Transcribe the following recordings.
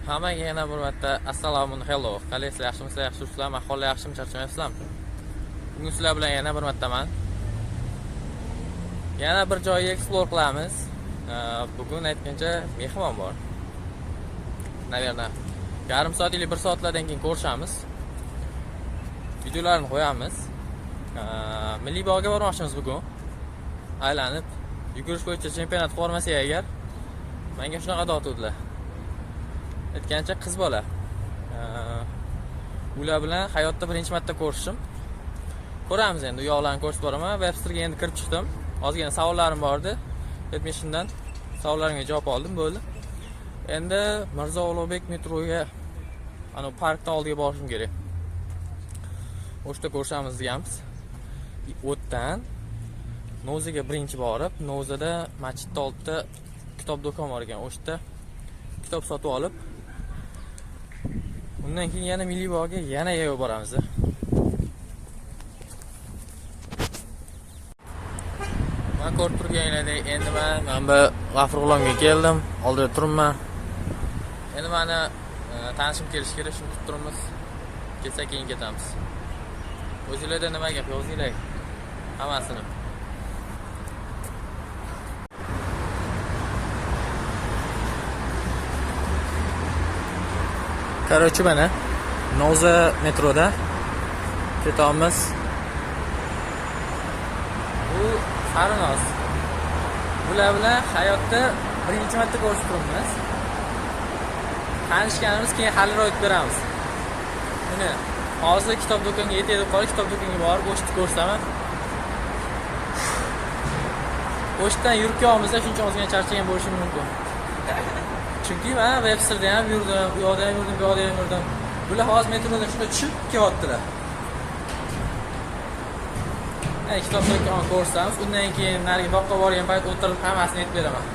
Hammaga yana bir marta assalomu hello. Qalaysizlar, yaxshimisizlar, yaxshimisizlar, aholi yaxshimi, charchamayapsizlarmi? Bugun sizlar bilan yana bir martaman. Yana bir joyga explore qilamiz. Bugun aytgancha mehmon bor. Naverna yarim soat yoki 1 soatlardan keyin ko'rishamiz. Videolarni qo'yamiz. Milliy bog'ga bormoqchimiz bugun. Aylanib yugurish bo'yicha chempionat formatsiya agar menga shunaqa dotuvdilar. Aytgancha qiz bola. Ular bilan hayotda birinchi marta ko'rishim. Ko'ramiz endi, u yoqlarni ko'rsatib boraman. Websterga endi kirib chiqdim. Ozgina savollarim bor edi. Shundan savollarimga javob oldim, bo'ldi. Endi Mirzo Ulug'bek metroga, ana parkdan oldiga borishim kerak. O'shda ko'rishamiz deganmiz. O'tdan Nozaga birinchi borib, Nozada masjidda oldida kitob do'kon bor ekan. O'shda kitob sotib olib, undan keyin yana Milliy bog'ga yana yayov boramiz. Men ko'rib turganinglardek, endi men bu G'afurg'ulomga keldim. Oldida turibman. Endi meni tanishim kelish kerak, shuni kutib turibmiz. Ketsa keyin ketamiz. O'zingizlarda nima gap yozinglar? Hammasini. Короче, mana Noza metroda ketamiz. Bu Sarinoz. Bular bilan hayotda birinchi marta ko'rishib turibmiz. Tanishganimiz keyin hali ro'yib beramiz. Buni hozir kitob do'koniga yetib qolib, kitob do'koniga borib o'shni ko'rsaman. O'shdan yurib kelamiz-da, shuncha ozgina charchagan bo'lishim mumkin. Chunki men Websterda ham yurdim, u yoqda ham yurdim, bu yoqda ham yurdim. Bular hozir metrodan shunday tushib kelyaptilar. Kitob do'koni ko'rsamiz, undan keyin nariga boqqa borgan payt o'tirib hammasini aytib beraman.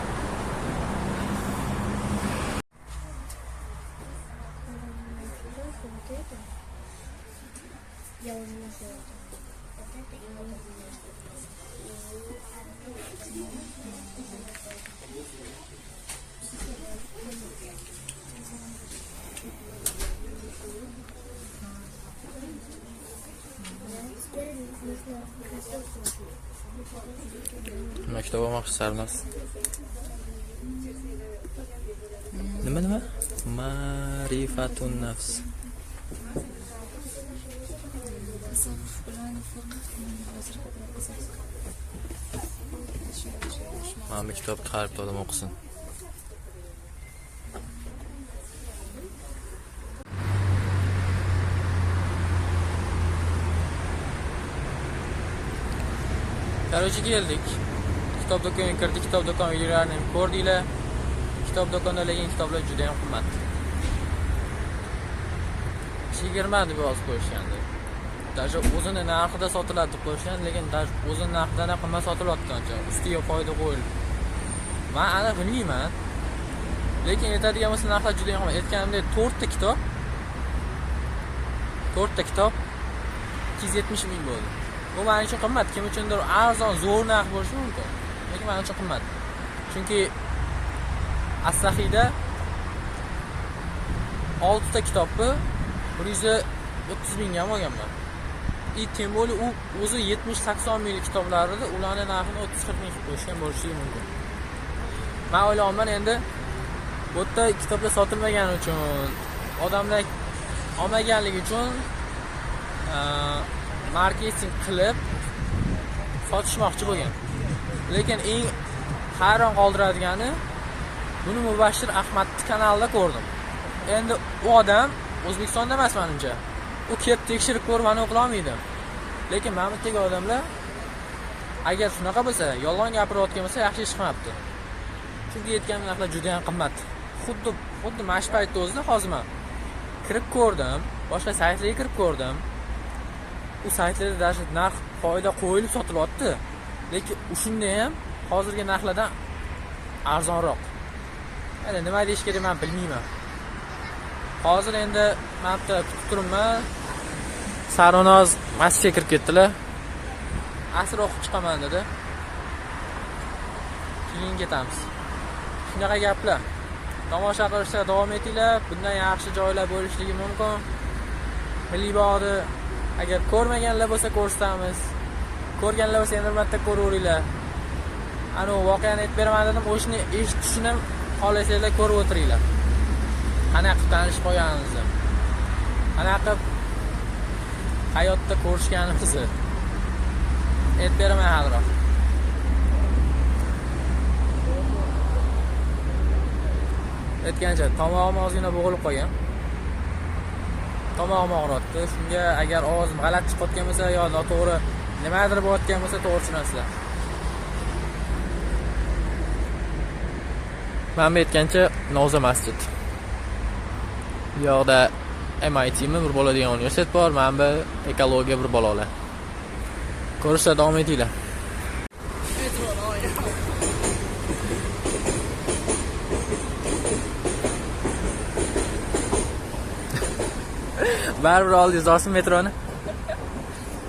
Nima kitob olmoqchi Sarinoz? Nima? Ma'rifatun nafs. Mana bu kitobni qarib odam o'qisin. Короче, keldik. Kitob do'koniga kirdik, kitob do'kon videolarini ko'rdinglar. Kitob do'konidagi kitoblar juda ham qimmat. 20 deb yozib qo'yishgandi. Даже o'zini narxida sotiladi deb qo'yishgan, lekin даже o'zini narxidan ham qimmat sotilayotgan ancha. Ustiga foyda qo'yilib. Men aniq bilmayman. Lekin aytadigan bo'lsa narxlar juda ham qimmat. Aytganimdek 4 ta kitob 270 ming bo'ldi. Bu men uchun qimmat, kim uchundir arzon, zo'r narx bo'lishi mumkin. Lekin men uchun qimmat. Chunki As-Sahiyda 6 ta kitobni 130 mingga olganman. Tем более u o'zi 70-80 minglik kitoblarida ularning narxini 30-40 ming qo'yishgan bo'lishi mumkin. Men o'ylayman endi bu yerda kitoblar sotilmagani uchun, odamlar olmaganligi uchun marketing qilib sotishmoqchi bo'lgan. Lekin eng hayron qoldiradigani, buni Mubashshir Ahmadning kanalida ko'rdim. Endi u odam O'zbekistonda emas menimcha. U kelib tekshirib ko'rib meni o'qila olmaydi. Lekin mamlaktdagi odamlar agar shunaqa bo'lsa, yolg'on gapirayotgan bo'lsa, yaxshi ish qilmabdi. Chunki aytgan narxlar juda ham qimmat. Xuddi mana shu paytda o'zida hozir men kirib ko'rdim, boshqa saytlarga kirib ko'rdim. U saytlarda даже narx foyda qo'yilib sotilyapti. Lekin shunda ham hozirgi narxlardan arzonroq. Endi nima deyish kerak men bilmayman. Hozir endi men bitta kutib turibman. Sarinoz masjidga kirib ketdilar. Asr o'qib chiqaman dedi. Keyin ketamiz. Shunaqa gaplar. Tomosha qilishda davom etinglar. Bundan yaxshi joylar bo'lishligi mumkin. Milliy bog'ni agar ko'rmaganlar bo'lsa ko'rsatamiz. Ko'rganlar bo'lsa yana bir marta ko'raveringlar. Ana voqeani aytib beraman dedim, o'shni eshitishni xohlasanglar ko'rib o'tiringlar. Qanaqa qilib tanishib qolganimizni. Qanaqa qilib hayotda ko'rishganimizni aytib beraman haliroq. Aytgancha tomog'im ozgina bo'g'ilib qolgan. Tomog'im og'riyapti. Shunga agar ovozim g'alati chiqayotgan bo'lsa yo noto'g'ri nimadir bo'layotgan bo'lsa to'g'ri tushunasizlar. Men aytgancha Novza masjid. Bu yoqda MITmi bir bo'ladigan universitet bor, men bu ekologiya bir balolar. Ko'rishda davom etinglar. Baribir oldingiz olsin metroni.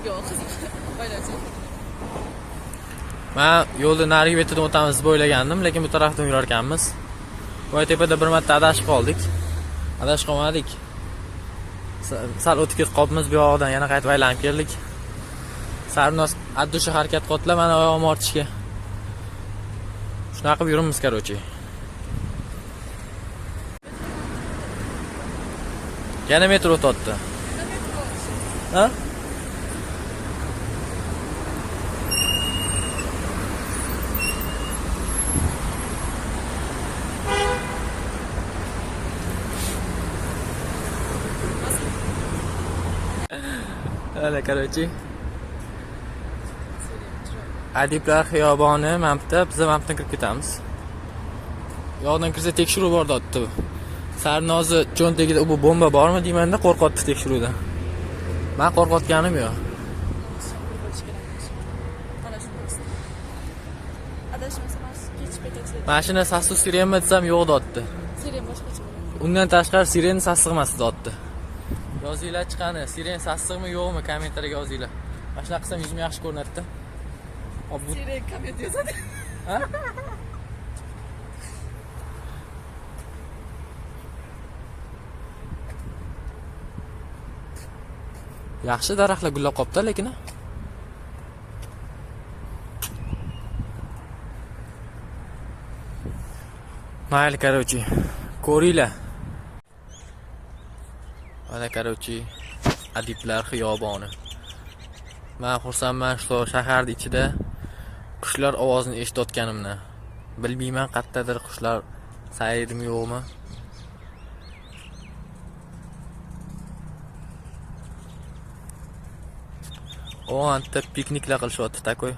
Yo'q, baylachi. Men yo'lda narigi betidan o'tamiz deb o'ylagandim, lekin bu tarafdan yurar ekanmiz. Voy tepada bir marta adashib qoldik. Adashib qolmadik. Sal o'tib ketib qolibmiz, bu yoqdan yana qaytib aylanib keldik. Sarnos addusha harakat qotla, mana oyog'im ortishga. Shunaqa qilib yuribmiz, короче. Yana metro o'tdi. Ha? Hala, короче. Adiblar xiyoboni mapda, biz mapdan kirib ketamiz. Yo'qdan kirsa tekshiruv bor dotdi. Sarnozi cho'ntagida bu bomba bormi deymanda qo'rqotdi tekshiruvdan. Men qo'rqotganim yo'q. Mashina sassiq sirenmi desam yo'q dotdi. Siren boshqacha bo'ladi. Undan tashqari siren sassiq emas dotdi. Yozinglar chiqani, siren sassiqmi yo'qmi kommentariyaga yozinglar. Mana shunaqa qilsam yuzim yaxshi ko'rinadi-da. Siren komment yozadi. Ha? Yaxshi daraxtlar gullab qopti lekin. Mayli, короче. Ko'ringlar. Mana короче, adiblar xiyoboni. Men xursandman shu shaharning ichida qushlar ovozini eshitayotganimdan. Bilmayman qayerdadir qushlar sayrimi yo'qmi. O anta pikniklar qilishyapti takoy.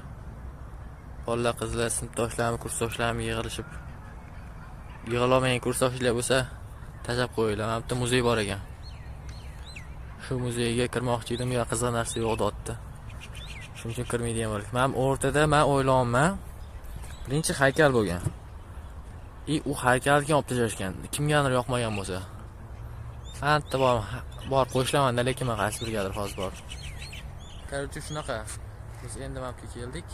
Bolalar, qizlar, sinfdoshlarmi, kursdoshlarmi yig'ilishib. Yig'ilolmagan kursdoshlar bo'lsa, tashlab qo'yinglar. Mana bitta muzey bor ekan. Shu muzeyga kirmoqchi edim, yo qiziq narsa yo'q dotdi. Shuning uchun kirmaydigan bo'ldik. Men o'rtada men o'ylayapman, birinchi haykal bo'lgan. U haykalga olib tashlashgan. Kimgadir yoqmagan bo'lsa. Anta bor qo'shilamanda, lekin men qaysi birigadir hozir bor. Короче, shunaqa. Biz endi mapga keldik.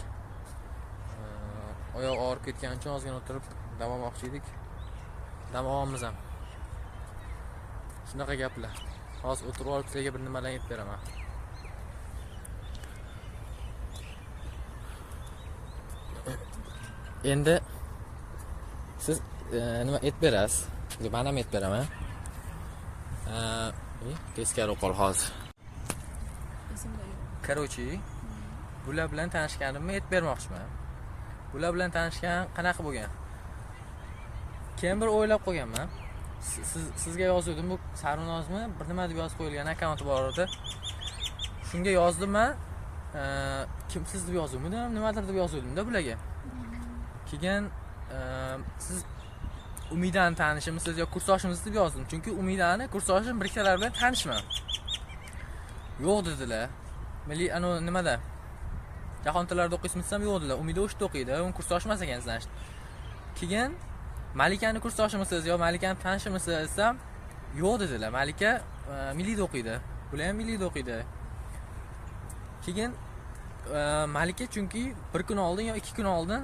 Oyoq og'rib ketgani uchun ozgina o'tirib dam olmoqchi edik. Dam olamiz ham. Shunaqa gaplar. Hozir o'tirib olib sizlarga bir nimalarni aytib beraman. Endi siz nima aytib berasiz? Men ham aytib beraman. Teskari o'qol hozir. Короче, bular bilan tanishganimni aytib bermoqchiman. Bular bilan tanishgan qanaqa bo'lgan? Kim bir o'ylab qo'yganman. Sizga yozdim, bu Sarnozmi bir nima deb yozib qo'yilgan akkaunt bor edi. Shunga yozdim men. Kim siz deb yozdim, nimadir deb yozdim-da bularga. Keyin siz Umidani tanishimisiz yo kursdoshimisiz deb yozdim. Chunki Umidani kursdoshim bir ikkilar bilan tanishman. Yo'q dedilar. Milliy nimada? Jahon tillarida o'qiysizmi yo'q dedilar. Umida o'shda o'qiydi. U kursdosh emas ekan sizdan. Keyin Malikani kursdoshimisiz yo Malikani tanishimisiz desam, yo'q dedilar. Malika milliyda o'qiydi. Bular ham milliyda o'qiydi. Keyin Malika chunki bir kun oldin yo 2 kun oldin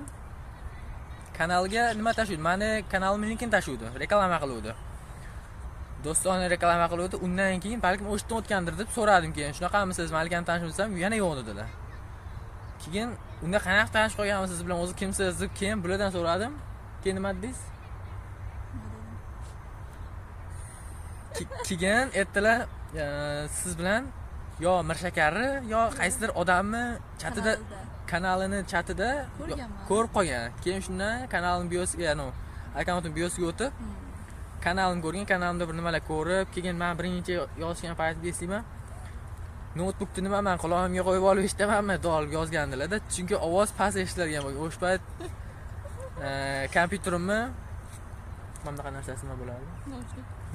kanalga nima tashlaydi? Meni kanalimni linkini tashlaydi, reklama qiluvdi. Do'stona reklama qiluvdi. Undan keyin balkim o'shdan o'tgandir deb so'radim keyin. Shunaqamisiz? Malikani tanishmasam, yana yo'q dedilar. Keyin unda qanaqa tanishib qolgansiz siz bilan, o'zi kimsiz deb keyin bulardan so'radim. Keyin nima dedingiz? Keyin aytdilar, siz bilan yo Mirshakarni yo qaysidir odamni chatida kanalini chatida ko'rib qolgan. Keyin shundan kanalimning biosiga, akkauntimning biosiga o'tib, kanalimni ko'rgan, kanalimda bir nimalar ko'rib, keyin men birinchi yozgan paytda eslayman. Notebookni nima men quloqimga qo'yib olib eshitamanmi, dol yozgandilar-da, chunki ovoz past eshitiladigan bo'lgan. O'sha payt kompyuterimni mana bunaqa narsasi nima bo'ladi?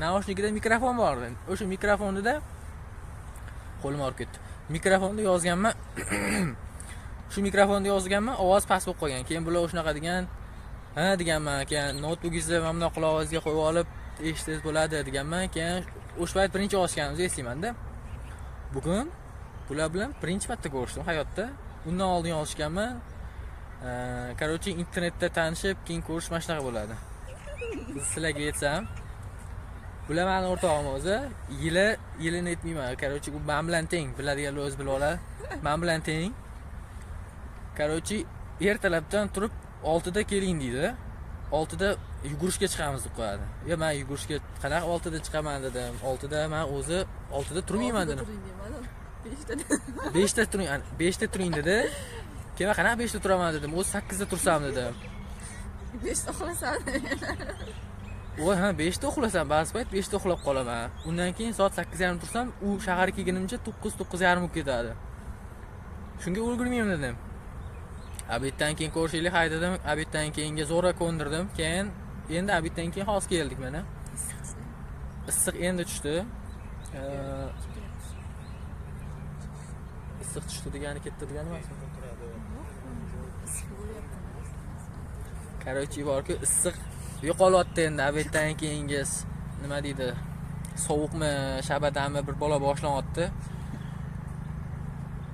Naushnikida mikrofon bor edi. O'sha mikrofonida qo'lim og'rib ketdi. Mikrofonda yozganman. Shu mikrofonda yozganman, ovoz past bo'lib qolgan. Keyin bular o'shanaqa degan, ha deganman, keyin notebookingizni mana bunaqa qulog'ingizga qo'yib olib eshitsangiz bo'ladi deganman. Keyin o'sha payt birinchi yozganimizni eslayman-da. Bugun bular bilan birinchi marta ko'rishdim hayotda. Undan oldin yozganman. Короче, internetda tanishib, keyin ko'rish mana shunaqa bo'ladi. Sizlarga aytsam, bular meni o'rtog'im o'zi, yilini aytmayman. Короче, u men bilan teng, biladiganlar o'zi bilib oladi. Men bilan teng. Короче, ertalabdan turib 6 da keling deydi. 6 da yugurishga chiqamiz deb qo'yadi. Yo, men yugurishga qanaqa 6 da chiqaman dedim. 6 da men o'zi 6 da turmayman dedim. 5 da turing, 5 da turing dedi. Keyin qanaqa 5 da turaman dedim. O'zi 8 da tursam dedim. 5 da uxlasan. Voy, ha 5 da uxlasam, ba'zi payt 5 da uxlab qolaman. Undan keyin soat 8:30 tursam, u shaharga kelgunimcha 9:30 bo'lib ketadi. Shunga ulgurmayman dedim. Abitdan keyin ko'rishaylik hay dedim. Abitdan keyinga zo'ra ko'ndirdim. Keyin endi abitdan keyin hozir keldik mana. Issiq endi tushdi. Issiq tushdi degani ketdi degani emasmi? Короче, borku issiq yo'qolyapti endi abitdan keyingiz. Nima deydi? Sovuqmi, shabadami bir bola boshlanyapti.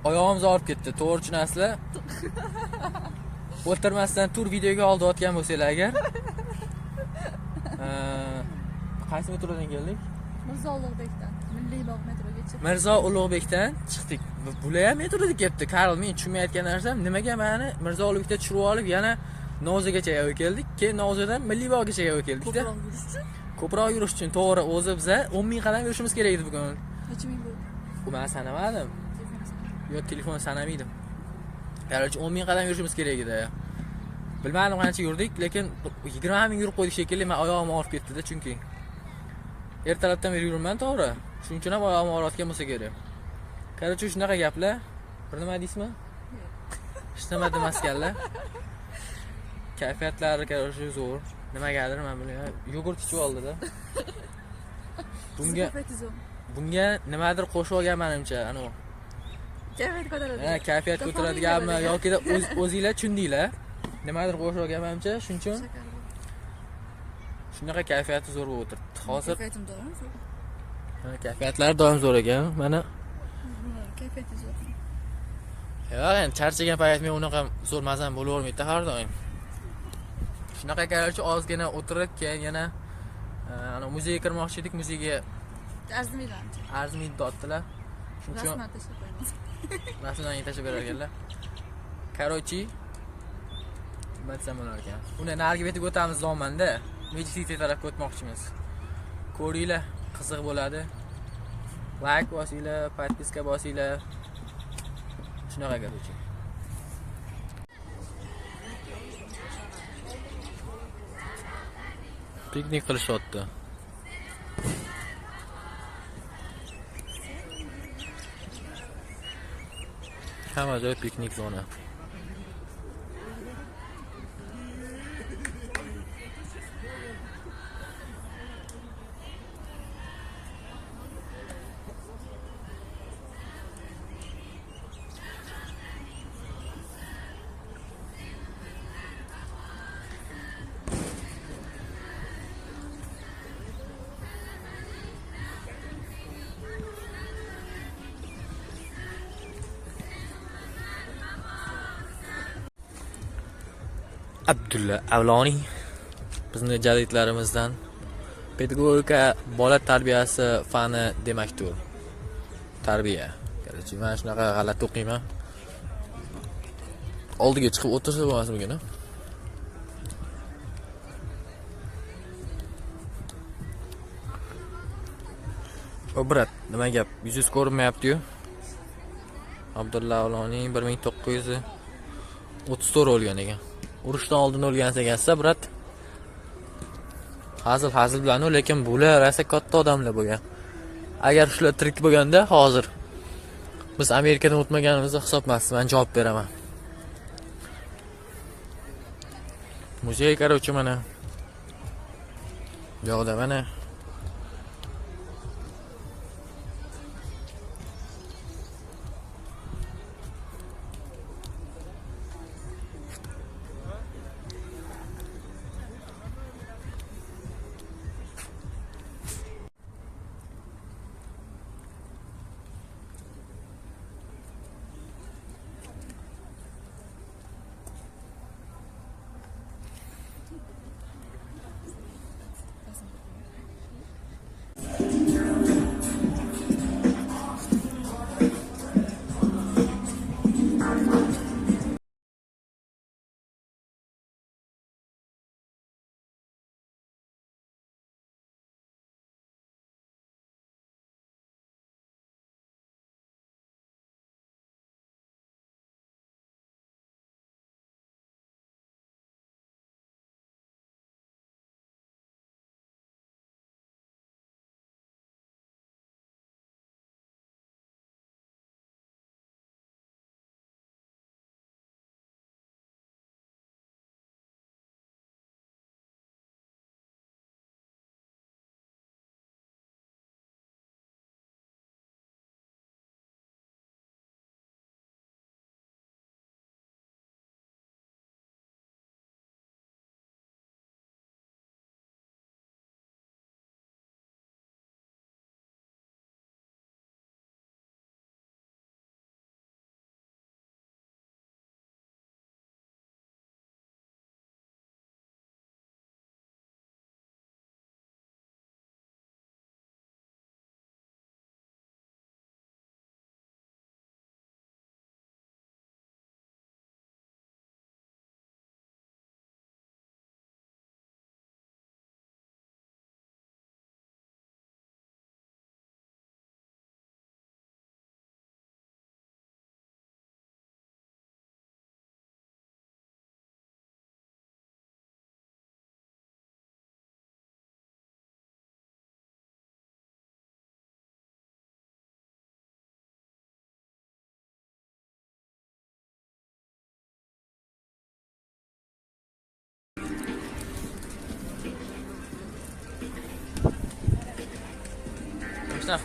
Oyog'imiz og'rib ketdi. To'g'ri tushunasizlar? O'tirmasdan tur videoga oldayotgan bo'lsanglar agar. Qaysi metrodan keldik? Mirzo Ulug'bekdan. Milliy bog' metrogacha. Mirzo Ulug'bekdan chiqdik. Bular ham metroda kelibdi. Karl, men tushunmayotgan narsam, nimaga meni Mirzo Ulug'bekda tushirib olib, yana Novzagacha keldik. Keyin Novzadan Milliy bog'gacha keldik-da. Ko'proq yurish uchun, to'g'ri, o'zi biza 10 ming qadam yurishimiz kerak edi bugun. Necha ming bo'ldi? Bu men sanamadim. Yo, telefon sanamaydim. Короче, 10 ming qadam yurishimiz kerak edi. Bilmadim qancha yurdik, lekin 20 ming yurib qo'ydik shekilli. Men oyog'im og'rib ketdi-da, chunki ertalabdan beri yuraman, to'g'ri. Shuning uchun ham oyog'im og'riyotgan bo'lsa kerak. Короче, shunaqa gaplar. Bir nima deysizmi? Hech nima demaskanlar. Kayfiyatlari короче zo'r. Nimagadir men bilmayman. Yogurt ichib oldi-da. Bunga nimadir qo'shib olgan menimcha, Kayfiyat ko'taradi. Kayfiyat ko'taradiganmi yoki o'zingizlar tushundinglar. Nimadir qo'shib olgan menimcha, shuning uchun shunaqa kayfiyati zo'r bo'lib o'tiribdi. Hozir Kayfiyatim doim zo'r. Kayfiyatlari doim zo'r ekan. Mana Kayfiyati zo'r. yo'q, endi charchagan payt men unaqa zo'r mazam bo'lavermaydi har doim. Shunaqa qarorchi ozgina o'tirib, keyin yana muzeyga kirmoqchi edik. Muzeyga arzimaydi dotdilar. Shuning uchun Rasman tashlab qo'yamiz. rasmlarni tashlab berarkanlar. Короче, nima desam bo'lar ekan. Uni narigi betiga o'tamiz zomanda. Mejlisli tarafga o'tmoqchimiz. Ko'ringlar, qiziq bo'ladi. Like bosinglar, podpiska bosinglar. Shunaqa короче. Piknik qilishyapti. Hamma joy piknik zona. Abdulla Avloniy bizni jadidlarimizdan pedagogika bola tarbiyasi fani demakdir. Tarbiya. Qarchi, men shunaqa g'alati o'qiyman. Oldiga chiqib o'tirsa bo'lmasmikin? O brat, nima gap? Yuzingiz ko'rinmayapti-yu. Abdulla Avloniy 1934 o'lgan ekan. Urushdan oldin o'lgan ekansa, brat. Hazil bilan, lekin bular rosa katta odamlar bo'lgan. Agar shular tirik bo'lganda hozir biz Amerikadan o'tmaganimizni hisobmas, men javob beraman. Muzey qarovchi mana. Yo'qda mana.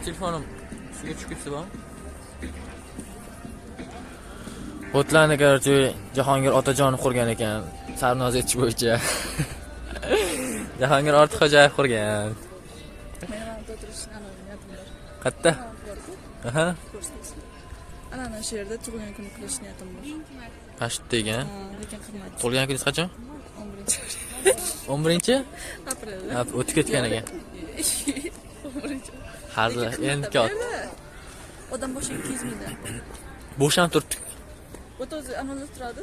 Telefonim suga tushib ketsa bo'm. O'tlarni qarchi Jahongir Otajonov qurgan ekan, Sarnoz etish bo'yicha. Jahongir Ortiqxo'jayev qurgan. Men ham o'tirishni niyatim bor. Qayerda? Aha. Ana shu yerda tug'ilgan kun qilish niyatim bor. Qashda ekan. Lekin qilmadim. Tug'ilgan kuningiz qachon? 11 aprel. aprel. O'tib ketgan ekan. 11 Hozir endi kat. Odam boshi 200 mingdan. Bo'sham turibdi. O'zi amalda turadi,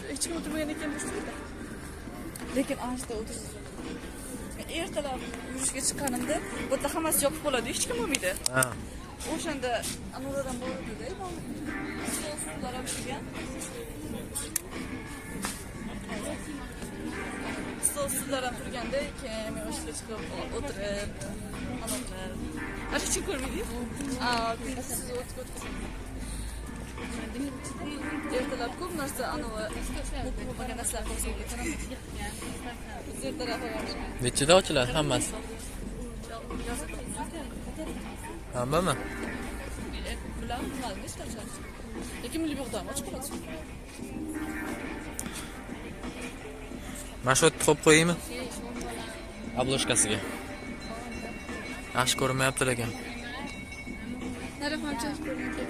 hech kim o'tirmagan ekan boshda. Lekin anchta o'tirdi. Ertalab yurishga chiqqanimda, bu yerda hammasi yopiq bo'ladi, hech kim bo'lmaydi. Ha. O'shanda anuradan bordi-da, stollar ham turgan. Stollar ham turganda, keyin men o'shga chiqib o'tirib, anotlar. Hech kim ko'rmaydi. Siz o'tkazing. Ertalab ko'p narsa bo'lmagan narsalar qo'shilib ketadi. Huzur tarafi bor. Nechida ochiladi hammasi? Hammami? Bilan bilmadim, hech qachon. Lekin milliy bog'dan ochib qoladi. Mana shu yerda qo'yib qo'yaymi? Obloshkasiga. Yaxshi ko'rinmayapti lekin. Narx qancha ko'rinadi?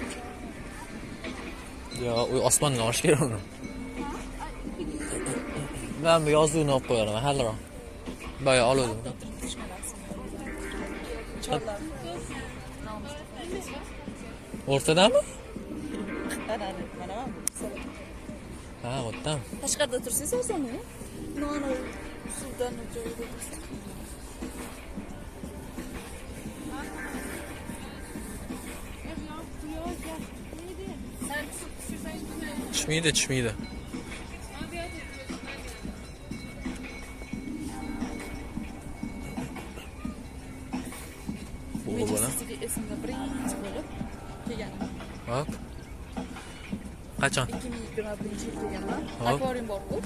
Yo, u osmonga olish kerak uni. Men bu yozuvni olib qo'yaman, haliroq. Boya oldim. Chollar. O'rtadami? Mana mana. Ha, o'tdam. Tashqarida tursangiz o'zini. Mana suvdan joyida tursiz. Tushmaydi. Bu bola. Sizga esimda birinchi bo'lib kelganim. Hop. Qachon? 2021-yil kelganman. Hop. Akvarium bor-ku.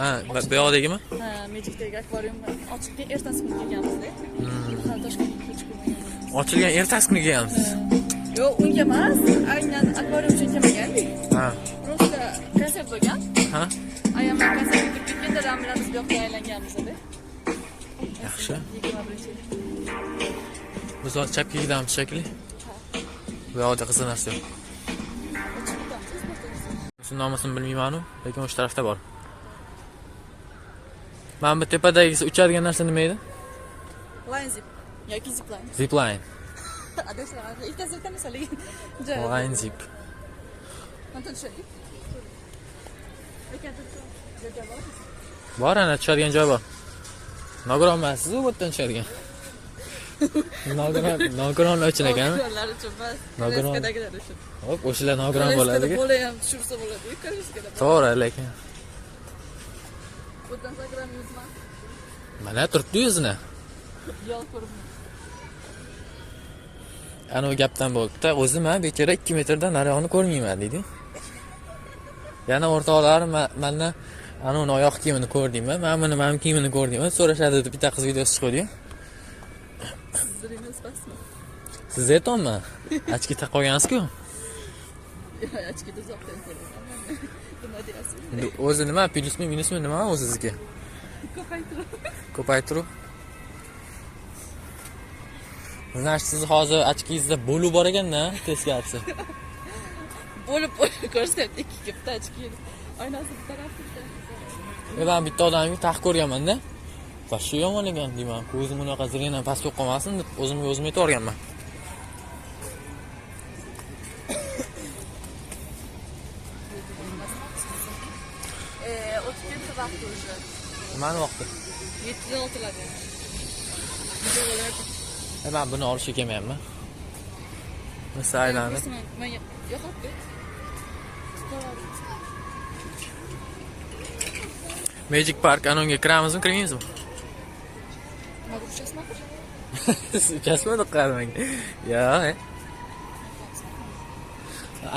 Ha, bu yoqdagimi? Ha, Magicdagi akvarium ochiqga ertasi kuni kelganmiz-da. Hali Toshkentga hech kelmaganmiz. Ochilgan ertasi kuni kelgansiz. Yo'q, unga emas, aynan akvarium uchun kelmagandik. Ha. Просто konsert bo'lgan. Ha? Ayamlar konsertga kirib ketgan, dadam bilan biz bu yoqqa aylanganmiz-da. Yaxshi. 21-yil. Biz hozir chapga ketamiz shekilli. Bu yoqda qizil narsa yo'q. Shuni nomusini bilmayman-ku, lekin o'sha tarafda bor. Mana bu tepadagisi uchadigan narsa nima edi? Line zip yoki zip line. Zip line. Adashlar, ikkitasi tanisa lekin. Line zip. Qancha tushadi? Lekin Bor ana tushadigan joy bor. Nogironmasiz u yerdan tushadigan. Nogiron uchun ekan. Nogironlar uchun emas. Nogiron. Koreysiyadagilar uchun. Hop, o'shalar nogiron bo'ladi-ku. Bola ham tushirsa bo'ladi, koreysiyada. To'g'ri, lekin Bundan sakramayapman. mana turibdi o'zini. Yo'l ko'rib. Ana u gapdan bo'ldi-da, o'zim ham bechora 2 metrdan nariyog'ini ko'rmayman deydi. Yana o'rtoqlar mendan ana uni oyoq kiyimini ko'rdingmi? Men mana kiyimini ko'rdingmi? So'rashadi deb bitta qiz videosi chiqdi-yu. Sizlarimiz pasmi? Siz aytolma. Achki taqib qolgansiz-ku. Yo'q, ochkida uzoqdan ko'raman. Nima deyasiz? O'zi nima? Plyusmi, minusmi nima o'zingizga? Ko'paytiruv. Значит, siz hozir achkingizda bo'lu bor ekanda, teskarisi. Bo'lib ko'rsatdi, ikki bitta ochki. Oynasi bir tarafda. Men bitta odamni taq ko'rganman-da. Va shu yomon ekan deyman. Ko'zim unaqa zirgina past bo'lib qolmasin deb o'zimga o'zim aytib o'rganman. O'tib ketdi vaqt o'sha. Nimani vaqti? 7-6larda. Men buni olishga kelmayapman. Misol aylanib. Men yo'qotdi. Magic Park anonga kiramizmi, kirmaymizmi? Nima uchasizmi? Siz uchasizmi qaramak? Yo'q.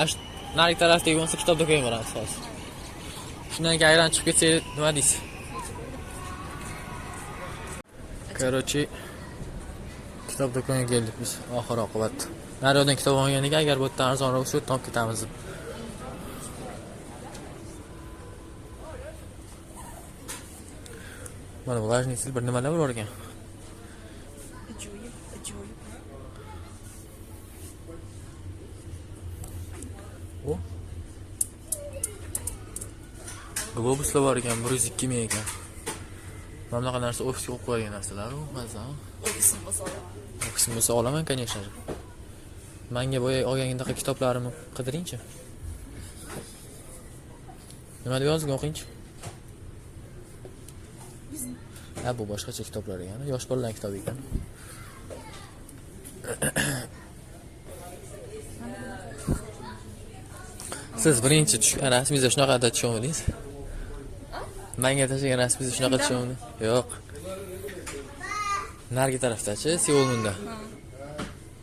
Ash nari tarafdagi bo'lsa kitob do'koniga boramiz hozir. Shundan keyin aylanib chiqib ketsak, nima deysiz? Короче, kitob do'koniga keldik biz oxir oqibat. Nariyoqdan kitob olgan ekan, agar bu yerdan arzonroq bo'lsa, o'tdan olib ketamiz deb. Mana влажный sil bir nimalar bor ekan. Ajoyib. O. Globuslar bor ekan, 102 ming ekan. Mana bunaqa narsa ofisga qo'yib qo'ygan narsalar, u maza. Ofisni bo'lsa olaman. Ofisni bo'lsa olaman, конечно же. Menga boya olganingdagi kitoblarimni qidiringchi. Nima deb yozgan o'qingchi? Ha, bu boshqacha kitoblar ekan, yosh bolalar kitobi ekan. Siz birinchi tushgan rasmingizda shunaqa da tushundingiz? Menga tashlagan rasmingizda shunaqa tushundi? Yo'q. Nargi tarafdachi, Seulmunda.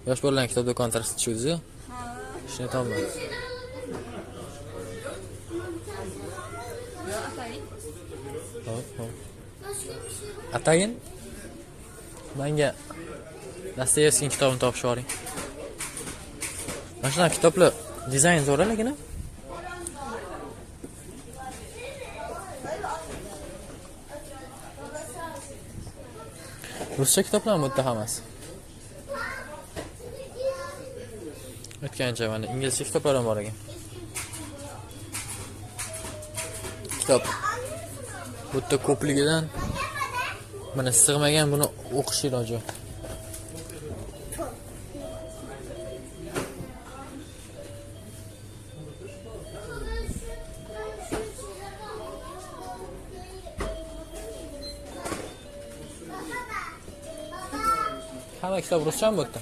Yosh bolalar kitob do'koni tarafida tushuvdingiz-ku? Shuni aytolmadim. Hop. Atayin? Menga Dostoyevskiy kitobini topib yuboring. Mana shunaqa kitoblar dizayn zo'r lekin. Ruscha kitoblarmi bu yerda hammasi? O'tgancha mana inglizcha kitoblar ham bor ekan. Kitob. Bu yerda ko'pligidan mana sig'magan, buni o'qish iloji yo'q. Hamma kitob ruschami bu yerda?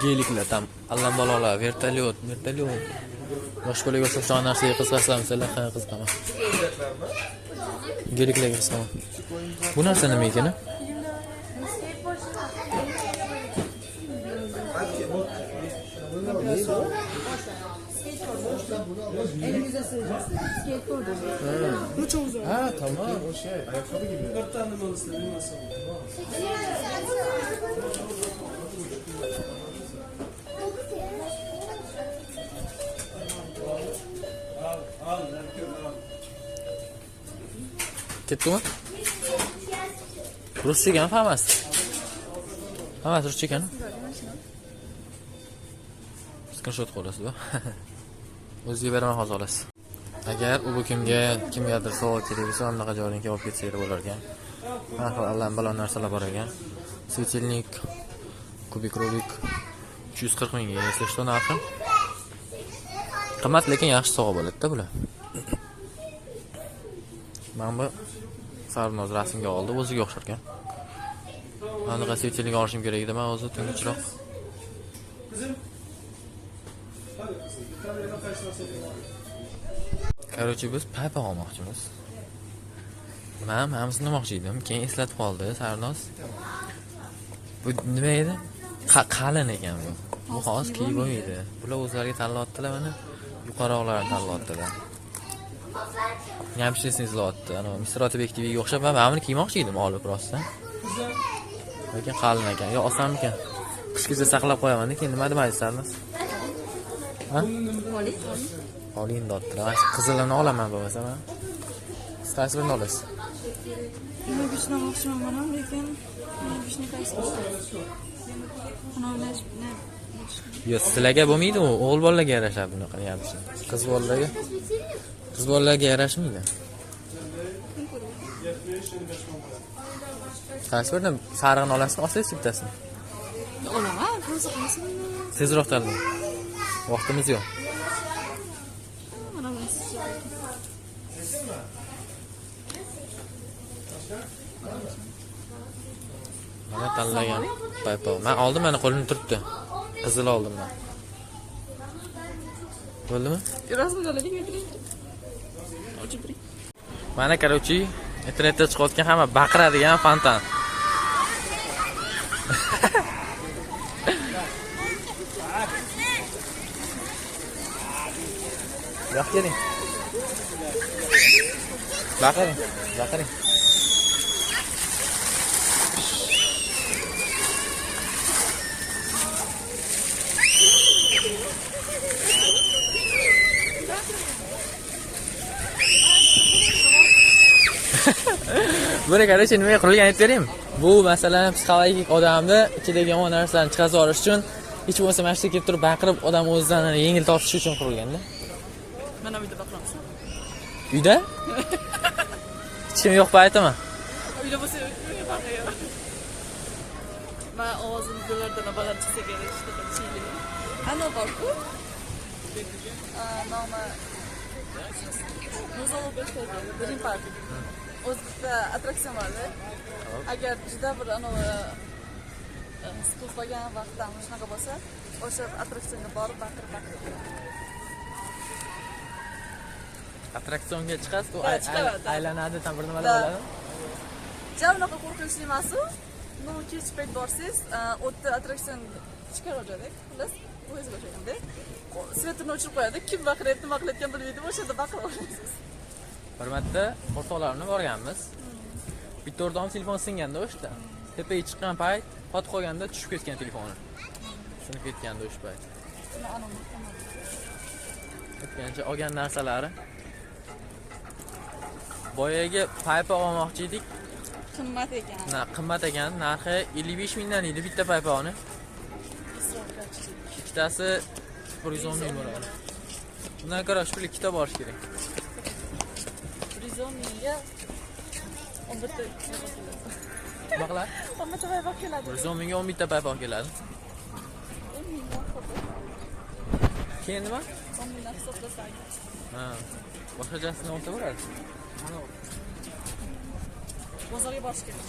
Geliklar tam allambalolar, vertolyot. Yosh bolaga o'xshagan narsaga qiziqasizlar, ha, qiziqaman. Geliklarga qiziqaman. Bu narsa nima ekan? Ha, tamam, o şey, ayakkabı gibi. 4 tane malısın, bilmezsem. Ketdimi? Ruscha ekan, hammasi. Hammasi ruscha ekan. Screenshot qo'yasiz-ku. O'zingizga beraman hozir olasiz. Agar u kimgadir savol kerak bo'lsa, anaqa joylarga olib ketsangiz bo'lar ekan. Har xil allambalo narsalar bor ekan. Svetilnik, kubik rubik 340 mingga, если что, narxi. Qimmat, lekin yaxshi sovg'a bo'ladi-da bular. Mana bu Sarnoz rasmga oldi, o'ziga o'xshar ekan. Anaqa svetilnik olishim kerak edi, men o'zi tungichroq. Короче, biz paypoq olmoqchimiz. Men hammasini olmoqchi edim, keyin eslatib qoldi Sarnoz. Bu nima edi? Qalin ekan bu. Bu hozir kiyib bo'lmaydi. Bular o'zlariga tanlayaptilar, mana yuqoriroqlarni tanlayaptilar. Yamshesini izlayapti. Ana Mr. Otabek TVga o'xshab, men buni kiymoqchi edim olib rostdan. Lekin qalin ekan. Yo, osammikan? Qishgacha saqlab qo'yaman, keyin nima demaysiz Sarnoz? Ha? Oling dotlar. Qizilini olaman bo'lmasa men. Qaysi birini olasiz? Men bichni olmoqchiman mana, lekin men bichni qaysi? Yo, sizlarga bo'lmaydi u, o'g'il bolalarga yarashadi bunaqa yarashadi. Qiz bolalarga yarashmaydi. Qaysi biridan sarig'ini olasizmi, olsangiz bittasini? Olaman, hozir qilmasin. Tezroq tanlang. Vaqtimiz yo'q. Mana tanlagan paypoq. Men oldim, mana qo'limda turibdi. Qizil oldim men. Bo'ldimi? Rasmlarga keltiring. Ochib turing. Mana короче, internetda chiqayotgan hamma baqiradigan fontan. Yo'q, keling. Baqiring. Buni qarang, nima qurilgan aytib beraymi? Bu masalan psixologik odamni ichidagi yomon narsalarni chiqarib yuborish uchun, hech bo'lmasa mana shu kelib turib baqirib, odam o'zidan yengil tortish uchun qurilganda. Mana uyda baqiramiz. Uyda? Hech kim yo'q aytaman. Uyda bo'lsa uyga baqiraman. Men ovozim do'lardan baland chiqsa kerak, işte chili. Ana borku. Nomi Muzol Beshtaga, Dream Park. O'zbekda attraksion borda. Agar juda bir siqilib qolgan vaqtda shunaqa bo'lsa, o'sha attraksionga borib baqirib. Attraksionga chiqasiz, u aylanadi, tam bir nimalar bo'ladi. Javnaqa qo'rqinchli emas-u. No, kech payt borsangiz, o'tda attraksion chiqarib oladi. Xullas, o'zingizga o'xshaganda. Svetini o'chirib qo'yadi. Kim baqirayapti, nima qilayotgan bilmaydi, o'shada baqirib olasiz. Bir marta o'rtoqlarimni borganmiz. Bitta o'rtog'im telefon singanda o'shda. Tepaga chiqqan payt, qotib qolganda tushib ketgan telefoni. Sinib ketgandi o'sha payt. Ketgancha olgan narsalari. Boyaga paypoq olmoqchi edik. Qimmat ekan. Qimmat ekan. Narxi 55 mingdan edi bitta paypoqni. Ikkitasi 110 ming bo'ladi. Bundan ko'ra shu ikkita borish kerak. 110 mingga 11 ta Baqlar 11 ta paypoq keladi. 110 mingga 11 ta paypoq keladi. 10 mingdan hisobla. Keyin nima? 10 mingdan hisoblasak. Ha. Boshqachasini olsa bo'ladi. Bozorga borish kerak.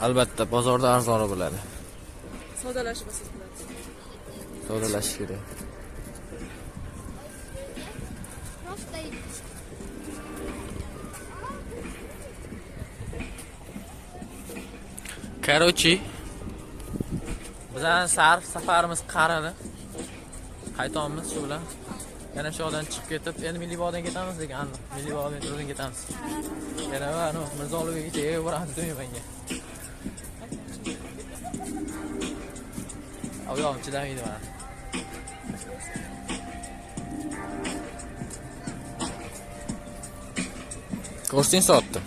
Albatta, bozorda arzonroq bo'ladi. Savdolashib olsangiz bo'ladi. Savdolashish kerak. Короче, bizning safarimiz qaradi. Qaytamiz shu bilan. Yana shu yoqdan chiqib ketib, endi Milliy bog'dan ketamiz degan aniq. Milliy bog' metrodan ketamiz. Yana mana Mirzouliygacha boramiz Do'yibanga. Oyog'im chidamaydi mana. Ko'rsing soatni.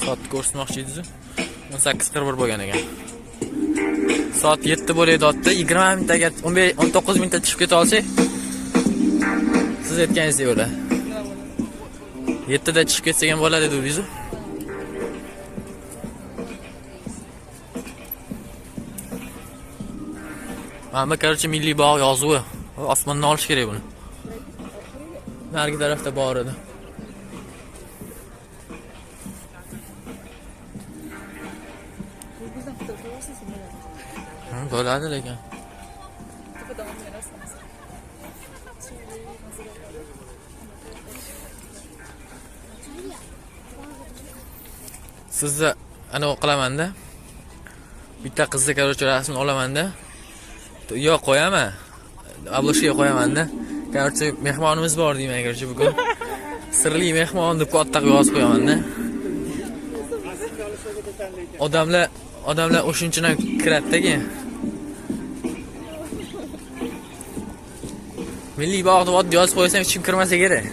Soat ko'rsatmoqchi edingiz. 18:41 bo'lgan ekan. Soat 7 bo'layotdi. 20 minutga 19 minutda chiqib keta olsak, siz aytganingizdek bo'ladi. 7 da chiqib ketsak ham bo'ladi dedingiz. Mana короче Milliy bog' yozuvi. Osmondan olish kerak buni. Narigi tarafda bor edi. Bizdan fotoğraf koyarsınız mı? Bo'ladi lekin. Tepada olmayan aslanız. Sizni ana qilaman-da. Bitta qizni короче rasmini olaman-da. Yo'q, qo'yaman. Obloshga qo'yaman-da. Короче mehmonimiz bor deyman короче bugun. Sirli mehmon deb katta yozib qo'yaman-da. Odamlar o'shunchadan kiradi-da. Milliy bog' deb oddiy yozib qo'ysam hech kim kirmasa kerak.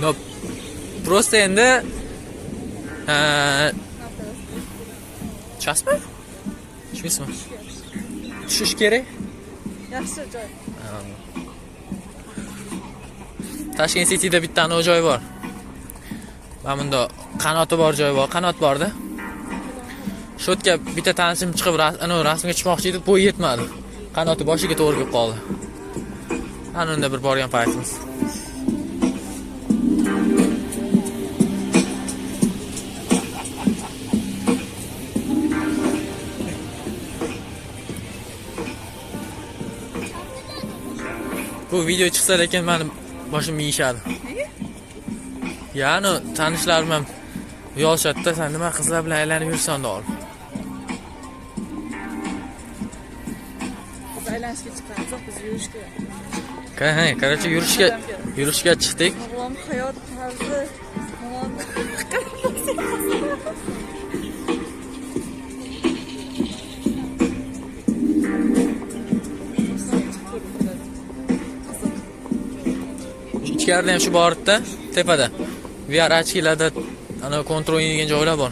No, просто endi chasmi? Tushmaysizmi? Tushish kerak. Yaxshi joy. Toshkent City'da bitta joy bor. Mana bunda qanoti bor joy bor, qanot borda. Shu yerga bitta tanishim chiqib rasmga chiqmoqchi edi, bo'yi yetmadi. Qanoti boshiga to'g'ri kelib qoldi. Ana unda bir borgan paytimiz. Bu video chiqsa lekin meni boshim yeyishadi. Nega? Ya'ni tanishlarim ham yolishadi-da, sen nima qizlar bilan aylanib yursan da ol. Biz aylanishga chiqqanmiz, biz yurishga. Короче, yurishga chiqdik. O'g'lim hayot tarzi, Ichkarida ham shu borda, tepada. VR ochkilarda ana kontrol degan joylar bor.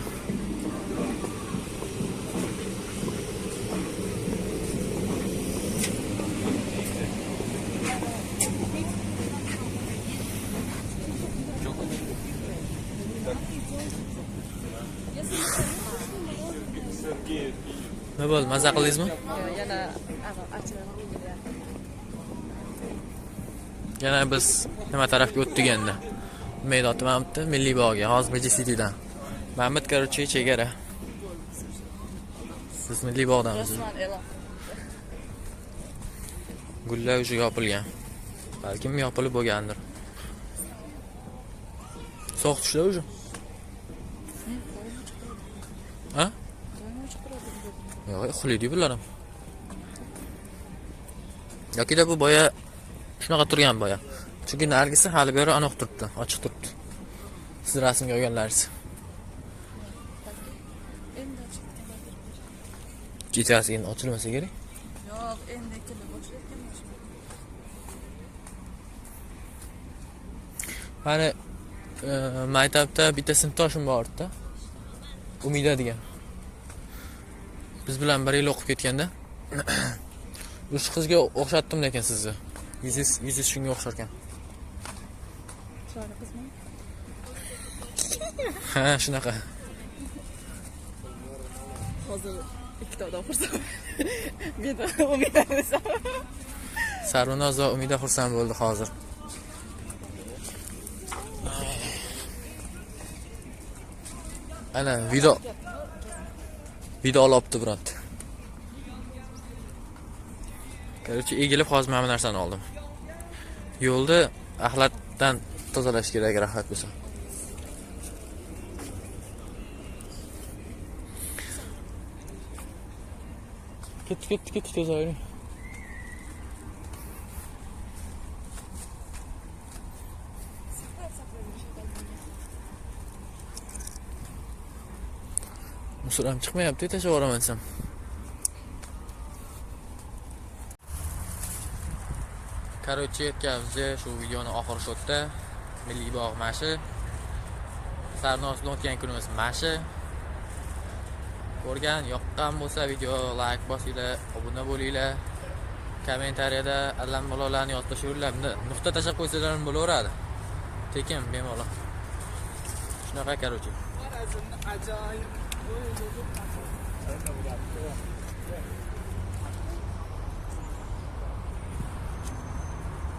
Ne bo'ldi, maza qildingizmi? yana achiladi. Yana biz nima tarafga o'tdik endi? Maydon aytmabdi, Milliy bog'ga, hozir Meji City'dan. Mamad короче chegara. Siz Milliy bog'damisiz? Rasman e'lon. Gullar уже yopilgan. Balkim yopilib bo'lgandir. So'q tushdi уже. Ha? Yo'q, uxlaydi bular ham. Yoki-da bu boya shunaqa turgan boya. Chunki nargisi hali beri aniq turibdi, ochiq turibdi. Siz rasmga olganlaringiz. Kechasi endi ochilmasa kerak. Yo'q, endi kelib boshlayapmiz. Mana maktabda bitta sinfdoshim bor-da. Umida degan. Biz bilan bir yil o'qib ketganda Uch qizga o'xshatdim lekin sizni. Yuzingiz shunga o'xshar ekan. Chiroyli qizmi? Ha, shunaqa. Hozir ikkita odam xursand. Men umidlar desam. Sarvinoz va Umida xursand bo'ldi hozir. Ana video olibdi birat. Короче, egilib hozir mana bu narsani oldim. Yo'lda axlatdan tozalash kerak, rahat bo'lsa. Ket tezayring. Musuram chiqmayapti, tashlab yuboraman desam. Короче, yetkazdi shu videoni oxiri shotda. Milliy bog' mashi. Sarnosda o'tgan kunimiz mashi. Ko'rgan, yoqqan bo'lsa video like bosinglar, obuna bo'linglar. Kommentariyada allambalolarni yozib tashlayverlar. Nuqta tashab qo'ysanglar ham bo'laveradi. Tekin bemalol. Shunaqa короче.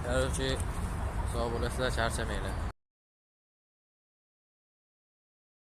Короче, sog' bo'lasizlar, charchamanglar.